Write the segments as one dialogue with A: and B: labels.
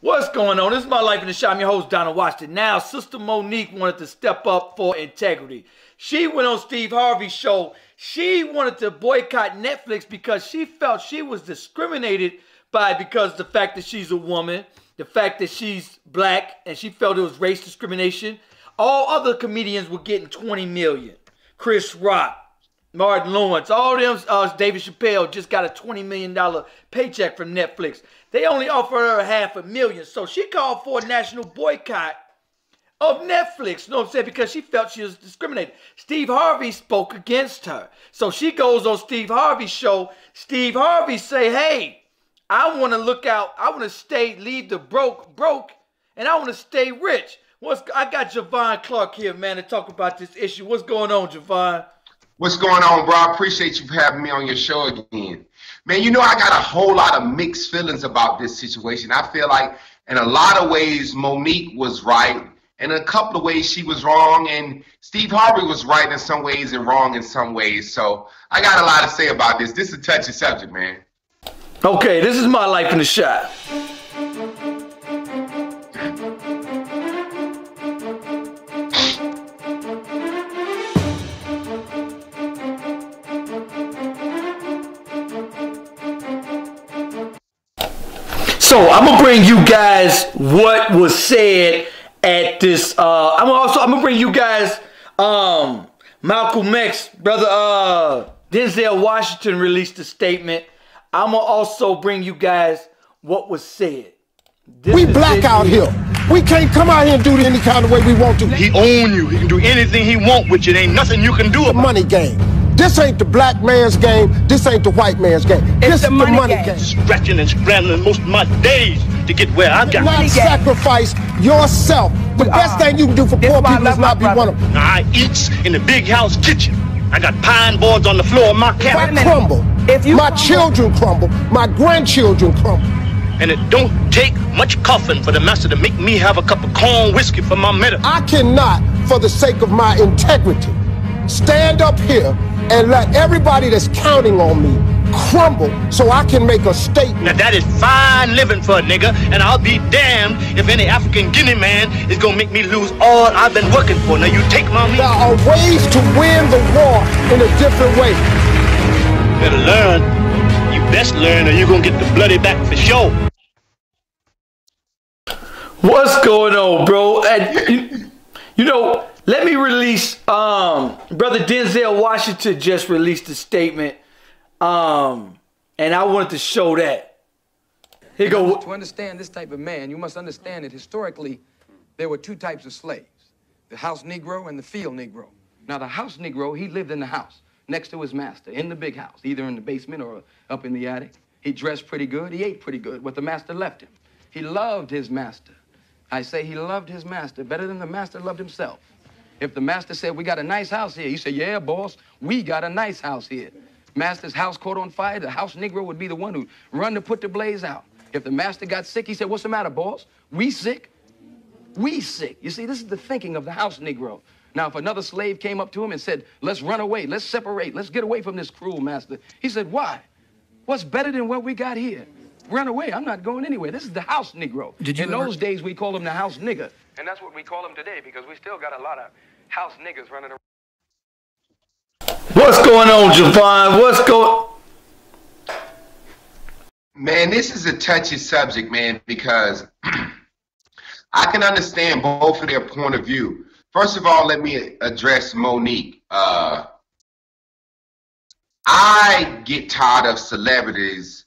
A: What's going on? This is My Life in the Shop. I'm your host, Donald Washington. Now, Sister Mo'Nique wanted to step up for integrity. She went on Steve Harvey's show. She wanted to boycott Netflix because she felt she was discriminated by because of the fact that she's a woman, the fact that she's black, and she felt it was race discrimination. All other comedians were getting $20 million. Chris Rock, Martin Lawrence, all them, David Chappelle just got a $20 million paycheck from Netflix. They only offered her $500,000. So she called for a national boycott of Netflix, you know what I'm saying? Because she felt she was discriminated. Steve Harvey spoke against her. So she goes on Steve Harvey's show. Steve Harvey say, hey, I want to look out. I want to leave the broke, and I want to stay rich. I got Javon Clark here, man, to talk about this issue. What's going on, Javon?
B: What's going on, bro? I appreciate you for having me on your show again. Man, you know, I got a whole lot of mixed feelings about this situation. I feel like in a lot of ways, Mo'Nique was right. In a couple of ways, she was wrong. And Steve Harvey was right in some ways and wrong in some ways. So I got a lot to say about this. This is a touchy subject, man.
A: Okay, this is My Life in the Shop. So I'm gonna bring you guys what was said at this. I'm gonna bring you guys Malcolm X, brother Denzel Washington released a statement. I'm gonna also bring you guys what was said.
C: We black out here. We can't come out here and do it any kind of way we want to.
D: He own you. He can do anything he want with you. There ain't nothing you can do about it.
C: Money game. This ain't the black man's game. This ain't the white man's game. This is the money game.
D: Scratching and scrambling most of my days to get where I got.
C: Not sacrifice yourself. The best thing you can do for poor people is not be one of them.
D: I eats in the big house kitchen. I got pine boards on the floor of my cabin.
C: I crumble. My children crumble. My grandchildren crumble.
D: And it don't take much coughing for the master to make me have a cup of corn whiskey for my medicine.
C: I cannot, for the sake of my integrity, stand up here and let everybody that's counting on me crumble so I can make a statement.
D: Now that is fine living for a nigga, and I'll be damned if any African Guinea man is gonna make me lose all I've been working for. Now you take my money.
C: There are ways to win the war in a different way.
D: Better learn. You best learn or you're gonna get the bloody back for sure.
A: What's going on, bro? You know, let me release, brother Denzel Washington just released a statement, and I wanted to show that. Here you go.
E: To understand this type of man, you must understand that historically, there were two types of slaves, the house Negro and the field Negro. Now, the house Negro, he lived in the house, next to his master, in the big house, either in the basement or up in the attic. He dressed pretty good, he ate pretty good, what the master left him. He loved his master. I say he loved his master better than the master loved himself. If the master said, we got a nice house here, he said, yeah, boss, we got a nice house here. Master's house caught on fire, the house Negro would be the one who'd run to put the blaze out. If the master got sick, he said, what's the matter, boss? We sick? We sick. You see, this is the thinking of the house Negro. Now, if another slave came up to him and said, let's run away, let's separate, let's get away from this cruel master, he said, why? What's better than what we got here? Run away, I'm not going anywhere. This is the house Negro. In those days, we called him the house nigger. And that's what we call him today, because we still got a lot of house niggers running around.
A: What's going on, Javon? What's going...
B: Man, this is a touchy subject, man, because I can understand both of their point of view. First of all, let me address Mo'Nique. I get tired of celebrities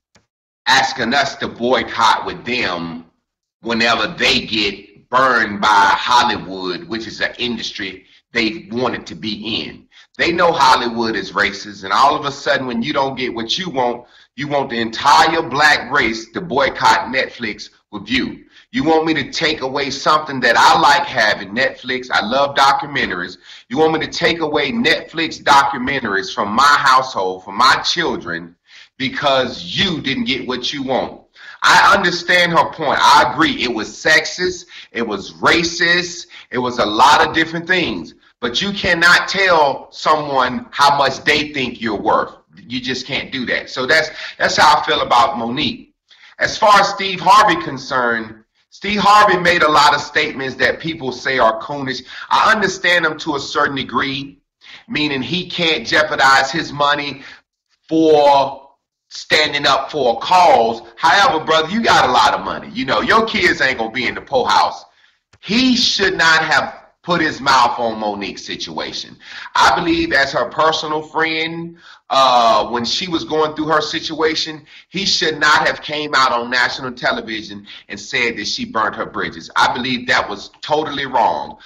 B: asking us to boycott with them whenever they get burned by Hollywood, which is an industry they wanted to be in. They know Hollywood is racist, and all of a sudden when you don't get what you want the entire black race to boycott Netflix with you. You want me to take away something that I like having, Netflix. I love documentaries. You want me to take away Netflix documentaries from my household, from my children, because you didn't get what you want. I understand her point. I agree. It was sexist. It was racist. It was a lot of different things. But you cannot tell someone how much they think you're worth. You just can't do that. So that's how I feel about Mo'Nique. As far as Steve Harvey concerned, Steve Harvey made a lot of statements that people say are coonish. I understand them to a certain degree, meaning he can't jeopardize his money for standing up for a cause. However, brother, you got a lot of money. You know, your kids ain't going to be in the poorhouse. He should not have put his mouth on Mo'Nique's situation. I believe as her personal friend, when she was going through her situation, he should not have came out on national television and said that she burnt her bridges. I believe that was totally wrong.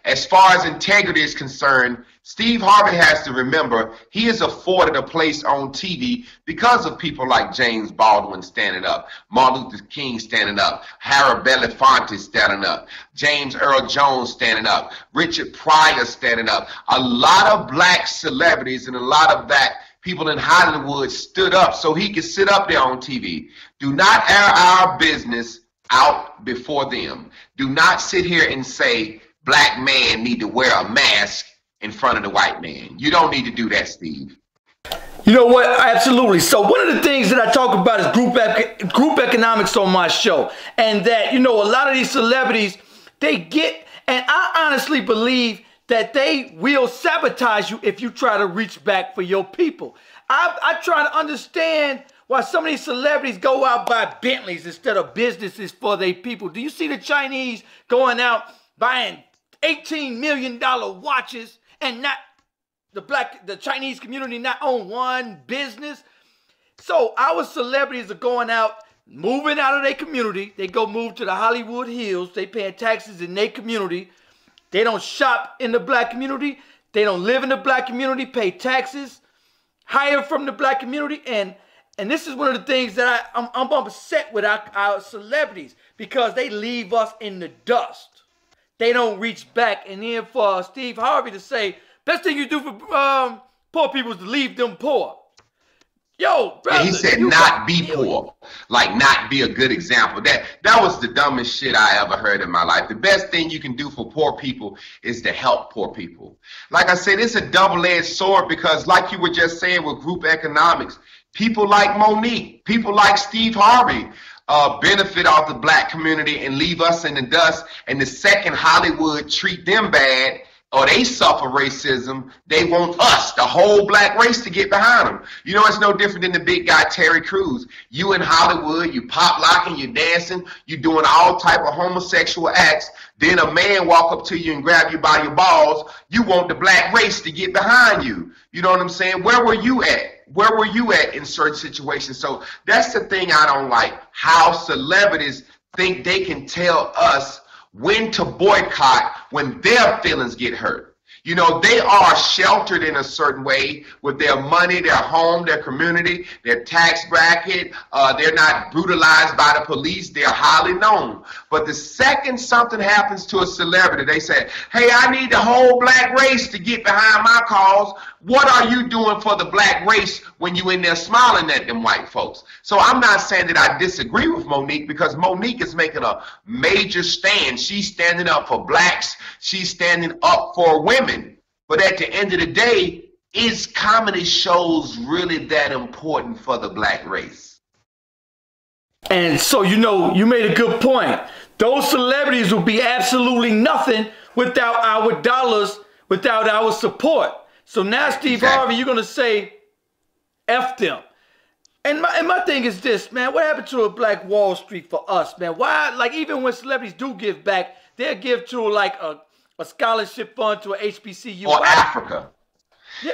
B: As far as integrity is concerned, Steve Harvey has to remember he is afforded a place on TV because of people like James Baldwin standing up, Martin Luther King standing up, Harry Belafonte standing up, James Earl Jones standing up, Richard Pryor standing up. A lot of black celebrities and a lot of black people in Hollywood stood up so he could sit up there on TV. Do not air our business out before them. Do not sit here and say black man need to wear a mask in front of the white man. You don't need to do that, Steve.
A: You know what? Absolutely. So one of the things that I talk about is group economics on my show. And that, you know, a lot of these celebrities, they get, and I honestly believe that they will sabotage you if you try to reach back for your people. I try to understand why some of these celebrities go out buy Bentleys instead of businesses for their people. Do you see the Chinese going out buying $18 million watches and not the Chinese community not own one business? So our celebrities are going out, moving out of their community. They go move to the Hollywood Hills. They paying taxes in their community. They don't shop in the black community. They don't live in the black community, pay taxes, hire from the black community. And this is one of the things that I'm upset with our celebrities, because they leave us in the dust. They don't reach back. And then for Steve Harvey to say, best thing you do for poor people is to leave them poor. Yo, brother.
B: And he said not be poor. Like not be a good example. That was the dumbest shit I ever heard in my life. The best thing you can do for poor people is to help poor people. Like I said, it's a double-edged sword, because like you were just saying with group economics, people like Mo'Nique, people like Steve Harvey, benefit off the black community and leave us in the dust. And the second Hollywood treat them bad, or they suffer racism, they want us, the whole black race, to get behind them. You know, it's no different than the big guy Terry Crews. You in Hollywood, you pop locking, you dancing, you doing all type of homosexual acts. Then a man walk up to you and grab you by your balls. You want the black race to get behind you. You know what I'm saying? Where were you at? Where were you at in certain situations? So that's the thing I don't like, how celebrities think they can tell us when to boycott when their feelings get hurt. You know, they are sheltered in a certain way with their money, their home, their community, their tax bracket. They're not brutalized by the police. They're highly known. But the second something happens to a celebrity, they say, hey, I need the whole black race to get behind my cause. What are you doing for the black race when you in there smiling at them white folks? So I'm not saying that I disagree with Mo'Nique, because Mo'Nique is making a major stand. She's standing up for blacks. She's standing up for women. But at the end of the day, is comedy shows really that important for the black race?
A: And so, you know, you made a good point. Those celebrities will be absolutely nothing without our dollars, without our support. So now, Steve Harvey, you're going to say, F them. And my thing is this, man. What happened to a Black Wall Street for us, man? Why, like, even when celebrities do give back, they'll give to, like, a scholarship fund to a HBCU.
B: Or Africa.
A: Yeah.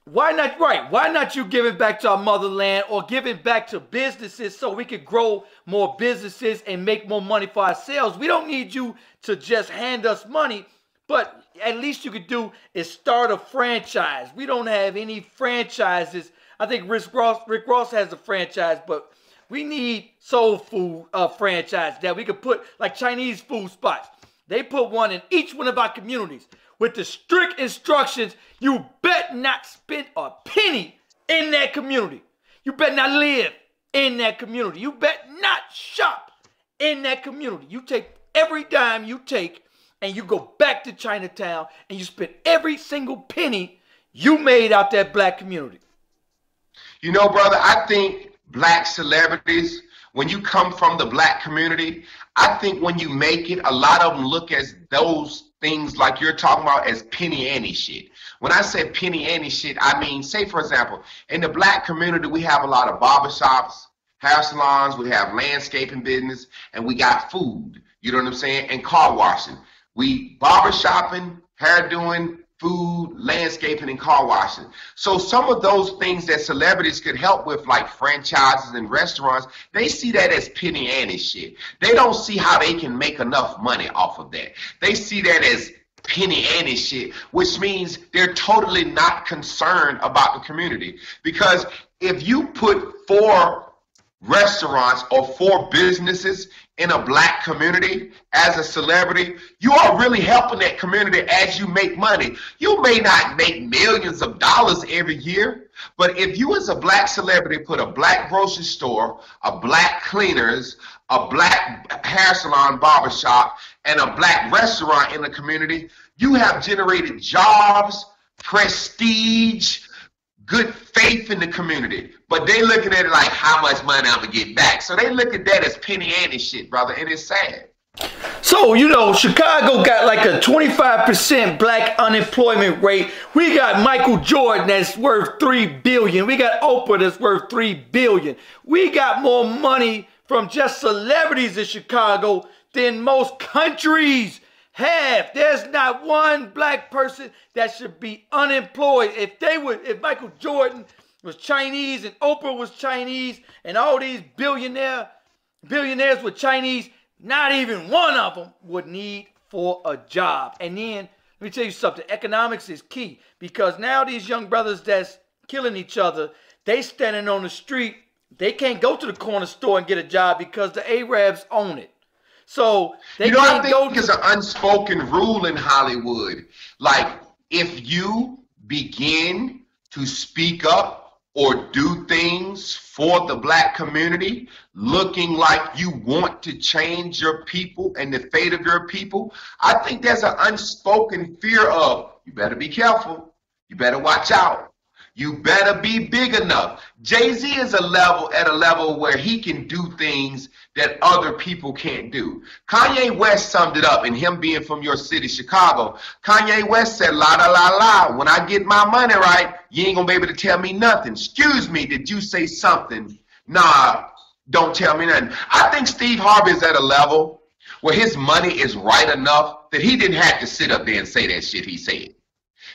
A: Why not, right? Why not you give it back to our motherland, or give it back to businesses so we could grow more businesses and make more money for ourselves? We don't need you to just hand us money, but at least you could do is start a franchise. We don't have any franchises. I think Rick Ross has a franchise, but we need soul food franchise that we could put, like Chinese food spots. They put one in each one of our communities with the strict instructions: you bet not spend a penny in that community. You bet not live in that community. You bet not shop in that community. You take every dime you take and you go back to Chinatown and you spend every single penny you made out that black community.
B: You know, brother, I think black celebrities, when you come from the black community, I think when you make it, a lot of them look at those things like you're talking about as penny ante shit. When I say penny ante shit, I mean, say for example, in the black community, we have a lot of barbershops, hair salons, we have landscaping business, and we got food, you know what I'm saying, and car washing. We barbershopping, hair doing, food, landscaping, and car washing. So some of those things that celebrities could help with, like franchises and restaurants, they see that as penny ante shit. They don't see how they can make enough money off of that. They see that as penny ante shit, which means they're totally not concerned about the community. Because if you put 4 restaurants or 4 businesses in a black community as a celebrity, you are really helping that community as you make money. You may not make millions of dollars every year, but if you as a black celebrity put a black grocery store, a black cleaners, a black hair salon, barbershop, and a black restaurant in the community, you have generated jobs, prestige, good faith in the community. But they looking at it like how much money I'm gonna get back. So they look at that as penny ante shit, brother, and it's sad.
A: So, you know, Chicago got like a 25% black unemployment rate. We got Michael Jordan that's worth $3 billion. We got Oprah that's worth $3 billion. We got more money from just celebrities in Chicago than most countries have. There's not one black person that should be unemployed. If Michael Jordan was Chinese and Oprah was Chinese and all these billionaires were Chinese, not even one of them would need for a job. And then, let me tell you something, economics is key, because now these young brothers that's killing each other, they standing on the street, they can't go to the corner store and get a job because the Arabs own it. So they can't go.
B: I think it's an unspoken rule in Hollywood. Like, if you begin to speak up or do things for the black community, looking like you want to change your people and the fate of your people, I think there's an unspoken fear of, you better be careful, you better watch out, you better be big enough. Jay-Z is at a level where he can do things that other people can't do. Kanye West summed it up in him being from your city, Chicago. Kanye West said, la la la la, when I get my money right, you ain't gonna be able to tell me nothing. Excuse me, did you say something? Nah, don't tell me nothing. I think Steve Harvey is at a level where his money is right enough that he didn't have to sit up there and say that shit he said.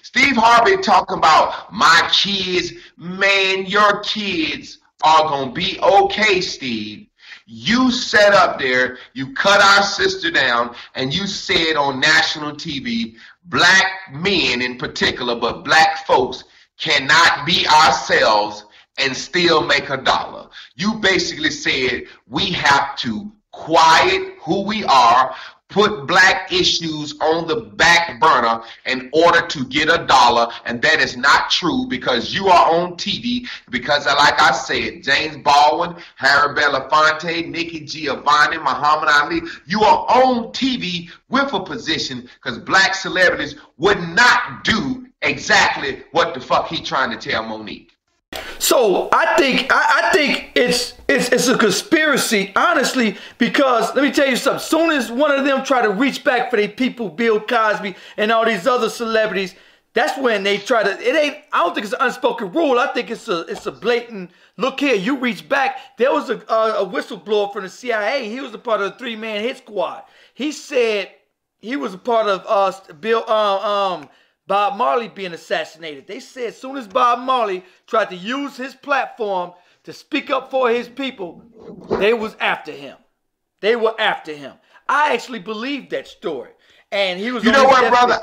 B: Steve Harvey talking about my kids. Man, your kids are gonna be okay, Steve. You sat up there, you cut our sister down, and you said on national TV, black men in particular, but black folks cannot be ourselves and still make a dollar. You basically said we have to quiet who we are, put black issues on the back burner in order to get a dollar, and that is not true, because you are on TV, because like I said, James Baldwin, Harry Belafonte, Nikki Giovanni, Muhammad Ali, you are on TV with a position because black celebrities would not do exactly what the fuck he trying to tell Mo'Nique.
A: So I think it's a conspiracy, honestly, because let me tell you something. Soon as one of them try to reach back for their people, Bill Cosby and all these other celebrities, that's when they try to. I don't think it's an unspoken rule. I think it's a blatant look here. You reach back. There was a whistleblower from the CIA. He was a part of the 3-man hit squad. He said he was a part of Bob Marley being assassinated. They said as soon as Bob Marley tried to use his platform to speak up for his people, they was after him. They were after him. I actually believe that story. And he was.
B: You know what, brother?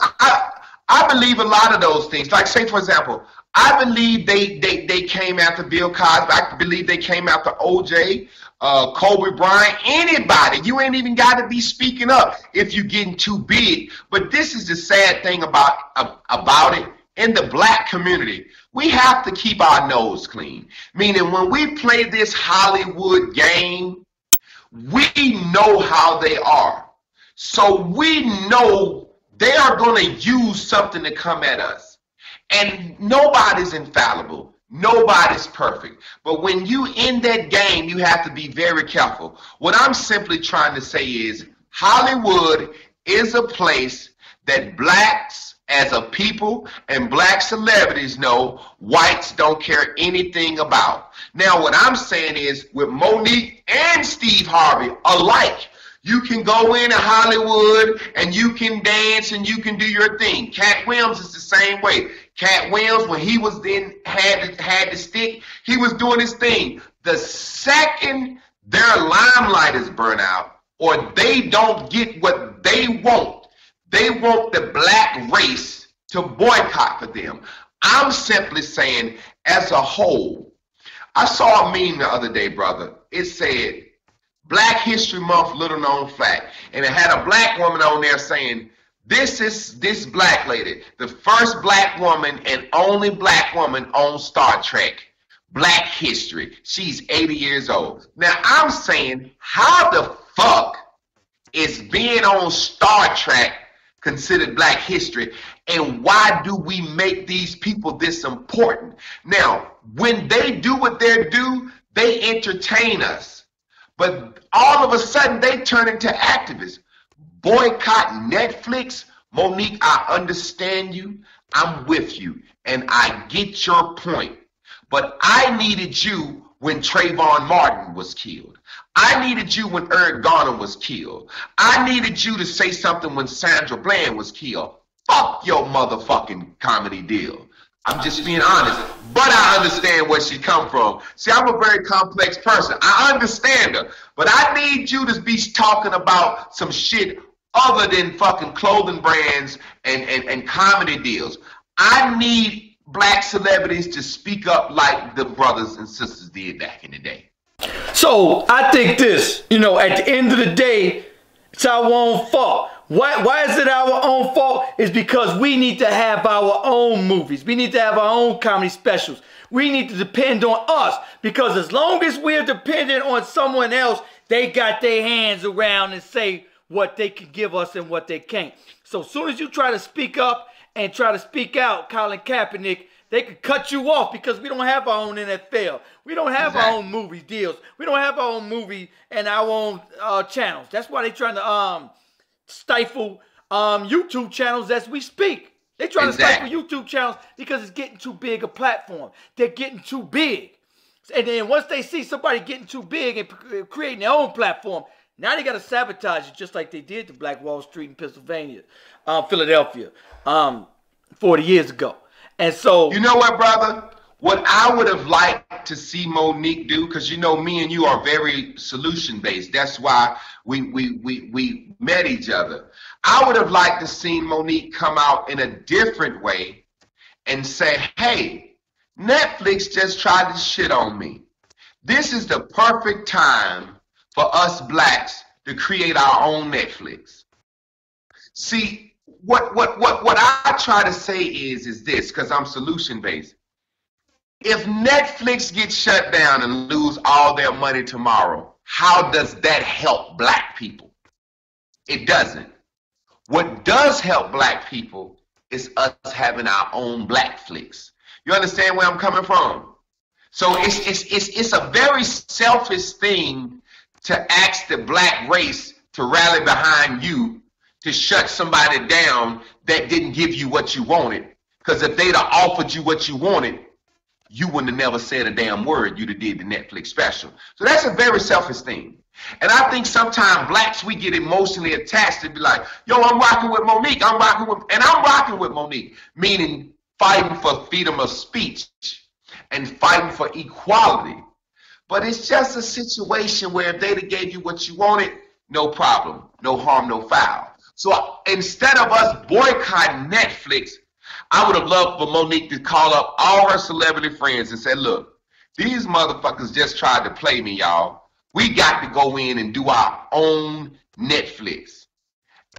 B: I believe a lot of those things. Like, say, for example, I believe they came after Bill Cosby. I believe they came after OJ, Kobe Bryant, anybody. You ain't even got to be speaking up if you're getting too big. But this is the sad thing about it. In the black community, we have to keep our nose clean. Meaning, when we play this Hollywood game, we know how they are. So we know they are going to use something to come at us. And nobody's infallible. Nobody's perfect. But when you in that game, you have to be very careful. What I'm simply trying to say is Hollywood is a place that blacks as a people and black celebrities know whites don't care anything about. Now, what I'm saying is with Mo'Nique and Steve Harvey alike, you can go into Hollywood and you can dance and you can do your thing. Cat Williams is the same way. Cat Williams, when he was then had the stick, he was doing his thing. The second their limelight is burnt out or they don't get what they want the black race to boycott for them. I'm simply saying, as a whole, I saw a meme the other day, brother. It said, Black History Month, little known fact. And it had a black woman on there saying, this is this black lady, the first black woman and only black woman on Star Trek. Black history. She's 80 years old. Now, I'm saying, how the fuck is being on Star Trek considered black history, and why do we make these people this important? Now, when they do what they do, they entertain us. But all of a sudden, they turn into activists. Boycott Netflix. Mo'Nique, I understand you. I'm with you. And I get your point. But I needed you when Trayvon Martin was killed. I needed you when Eric Garner was killed. I needed you to say something when Sandra Bland was killed. Fuck your motherfucking comedy deal. I'm just being honest. But I understand where she come from. See, I'm a very complex person. I understand her. But I need you to be talking about some shit other than fucking clothing brands and comedy deals. I need black celebrities to speak up like the brothers and sisters did back in the day.
A: So I think this, at the end of the day, it's our own fault. Why is it our own fault? It's because we need to have our own movies. We need to have our own comedy specials. We need to depend on us, because as long as we're dependent on someone else, they got their hands around and say what they can give us and what they can't. So as soon as you try to speak up and try to speak out, Colin Kaepernick, they could cut you off because we don't have our own NFL. We don't have our own movie deals. We don't have our own movie and our own channels. That's why they're trying to stifle YouTube channels as we speak. They're trying to stifle YouTube channels because it's getting too big a platform. They're getting too big. And then once they see somebody getting too big and creating their own platform, now they got to sabotage it just like they did to Black Wall Street in Pennsylvania, Philadelphia, 40 years ago. And so,
B: you know what, brother? What I would have liked to see Mo'Nique do, because me and you are very solution-based. That's why we met each other. I would have liked to see Mo'Nique come out in a different way and say, hey, Netflix just tried to shit on me. This is the perfect time for us blacks to create our own Netflix. See, what I try to say is this, because I'm solution based. If Netflix gets shut down and lose all their money tomorrow, how does that help black people? It doesn't. What does help black people is us having our own Blackflix. You understand where I'm coming from? So it's a very selfish thing to ask the black race to rally behind you to shut somebody down that didn't give you what you wanted. Because if they'd have offered you what you wanted, you wouldn't have never said a damn word. You'd have did the Netflix special. So that's a very selfish thing. And I think sometimes blacks, we get emotionally attached to be like, yo, I'm rocking with Mo'Nique. I'm rocking with Mo'Nique. Meaning fighting for freedom of speech and fighting for equality. But it's just a situation where if they'd have gave you what you wanted, no problem, no harm, no foul. So instead of us boycotting Netflix, I would have loved for Mo'Nique to call up all her celebrity friends and say, look, these motherfuckers just tried to play me, y'all. We got to go in and do our own Netflix.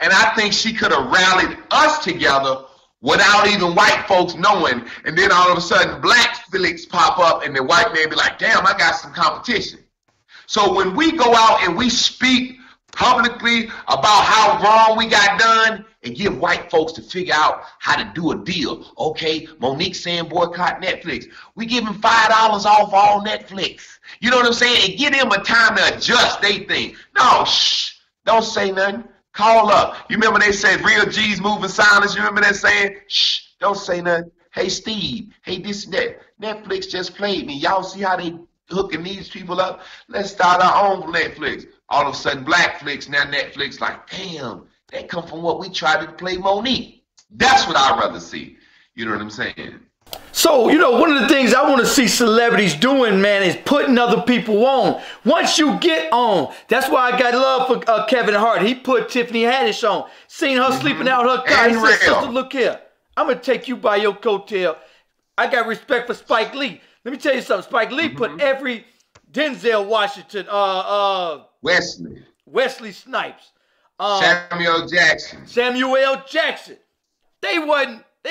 B: And I think she could have rallied us together without even white folks knowing. And then all of a sudden, Blackflix pop up and the white man be like, damn, I got some competition. So when we go out and we speak publicly about how wrong we got done and give white folks to figure out how to do a deal. Okay, Mo'Nique saying boycott Netflix. We give them $5 off all Netflix. You know what I'm saying? And give them a time to adjust they think. No, shh, don't say nothing. Call up. You remember they said real G's move in silence? You remember that saying? Shh, don't say nothing. Hey, Steve, hey, this and that. Netflix just played me. Y'all see how they hooking these people up? Let's start our own Netflix. All of a sudden, Blackflix, now Netflix, like, damn, that come from what we tried to play Mo'Nique. That's what I'd rather see. You know what I'm saying?
A: So, you know, one of the things I want to see celebrities doing, man, is putting other people on. Once you get on, that's why I got love for Kevin Hart. He put Tiffany Haddish on. Seen her sleeping out her car. He said, sister, look here. I'm going to take you by your coattail. I got respect for Spike Lee. Let me tell you something. Spike Lee put every Denzel Washington, Wesley Snipes,
B: Samuel Jackson. They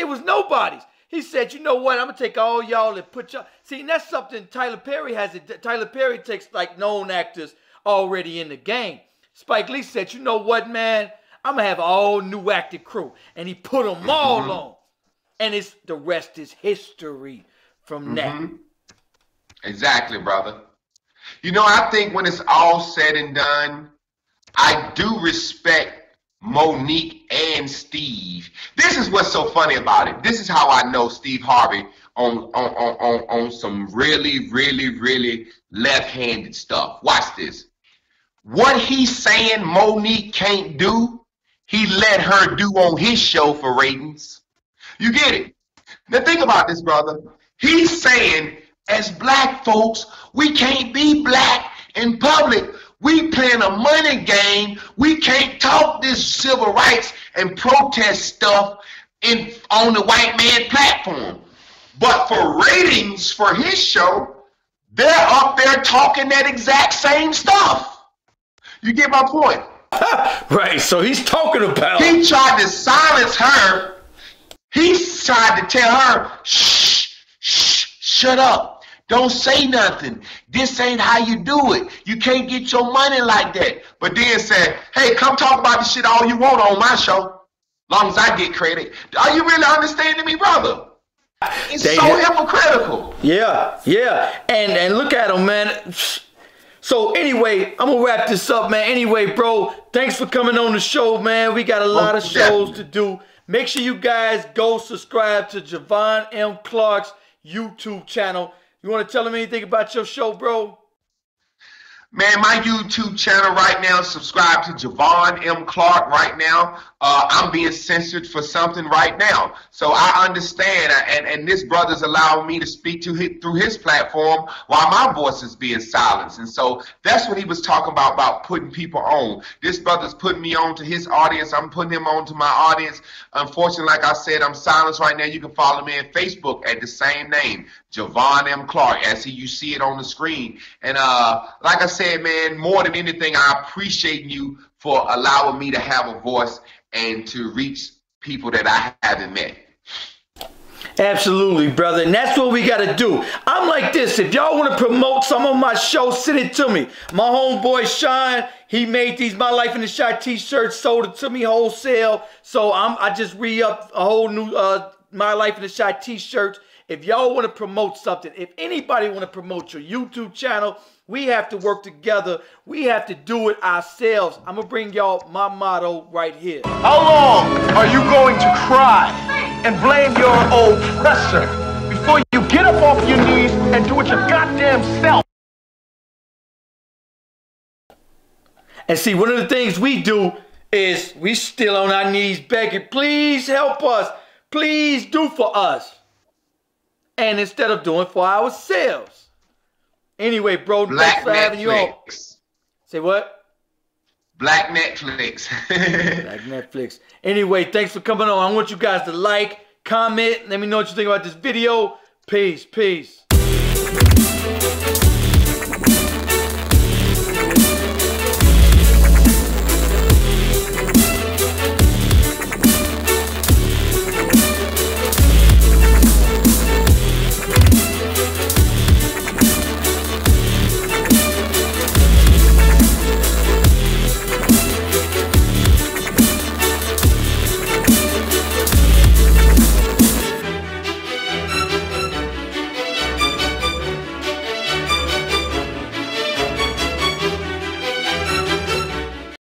B: was nobodies. He said, you know what? I'm going to take all y'all and put y'all. See, and that's something Tyler Perry has. Tyler Perry takes like known actors already in the game. Spike Lee said, you know what, man? I'm going to have an all new acting crew. And he put them all on. And the rest is history from that. Exactly, brother. You know, I think when it's all said and done, I do respect Mo'Nique and Steve. This is what's so funny about it. This is how I know Steve Harvey on some really, really, really left-handed stuff. Watch this. What he's saying Mo'Nique can't do, he let her do on his show for ratings. You get it? Now think about this, brother. He's saying, as black folks, we can't be black in public. We playing a money game. We can't talk this civil rights and protest stuff on the white man platform. But for ratings for his show, they're up there talking that exact same stuff. You get my point?
A: Right, so he's talking about...
B: He tried to silence her. He tried to tell her, shh, shh, shut up. Don't say nothing. This ain't how you do it. You can't get your money like that. But then said, hey, come talk about the shit all you want on my show. Long as I get credit. Are you really understanding me, brother? It's so hypocritical.
A: Yeah, yeah. And look at him, man. So anyway, I'm going to wrap this up, man. Anyway, bro, thanks for coming on the show, man. We got a lot of shows to do. Make sure you guys go subscribe to Javon M. Clark's YouTube channel. You want to tell them anything about your show, bro?
B: Man, my YouTube channel right now, subscribe to Javon M. Clark right now. I'm being censored for something right now. So I understand, and this brother's allowing me to speak to through his platform while my voice is being silenced. And so that's what he was talking about putting people on. This brother's putting me on to his audience. I'm putting him on to my audience. Unfortunately, like I said, I'm silenced right now. You can follow me on Facebook at the same name, Javon M. Clark, as you see it on the screen. And like I said, man, more than anything, I appreciate you for allowing me to have a voice and to reach people that I haven't met.
A: Absolutely, brother. And that's what we got to do. I'm like this. If y'all want to promote some of my shows, send it to me. My homeboy, Sean, he made these My Life in the Shot t-shirts, sold it to me wholesale. So I just re-upped a whole new My Life in the Shot t-shirts. If y'all want to promote something, if anybody want to promote your YouTube channel, we have to work together. We have to do it ourselves. I'm going to bring y'all my motto right here.
F: How long are you going to cry and blame your oppressor before you get up off your knees and do it your goddamn self?
A: And see, one of the things we do is we still on our knees begging, please help us. Please do for us. And instead of doing for ourselves. Anyway, bro, thanks for having you on. Say what?
B: Black Netflix.
A: Black Netflix. Anyway, thanks for coming on. I want you guys to like, comment, let me know what you think about this video. Peace, peace.